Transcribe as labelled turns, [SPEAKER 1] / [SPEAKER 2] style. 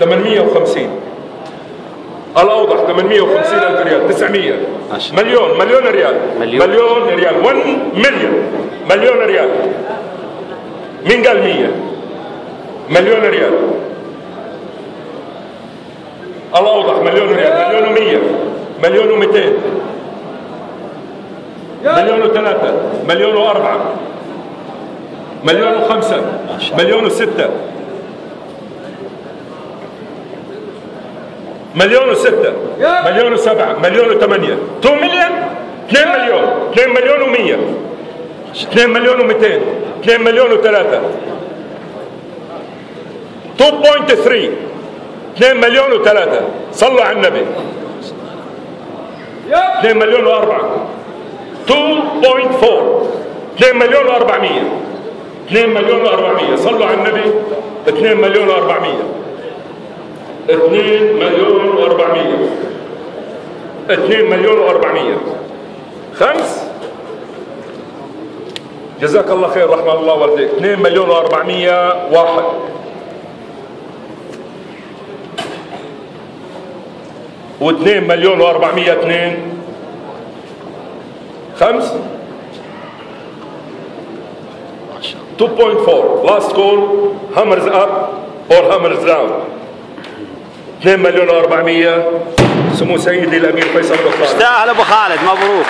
[SPEAKER 1] 850. الأوضح 850,000 ريال. 900. مليون ريال. مليون ريال. 1 مليون ريال. مين قال 100؟ مليون ريال. الأوضح مليون ريال. مليون و100. مليون و200. مليون و3. مليون و4. مليون و5. مليون و6. مليون و6. مليون و7. مليون و8. 2 مليون. 2 مليون. 2 مليون و100. 2 مليون و200. 2 مليون و3. 2.3. 2 مليون و3. صلوا على النبي. 2 مليون و4. 2.4. 2 مليون و400. 2 مليون و400. صلوا على النبي. 2 مليون و400. 2 مليون و400. 2 مليون و400. 5. جزاك الله خير رحمه الله والديك. 2 مليون و400. 1. و2 مليون و400. 2. 5. 2.4. last call. hammers up or hammers down. 2 مليون و400. سمو سيدي الامير فيصل بن خالد.
[SPEAKER 2] استاهل ابو خالد، مبروك.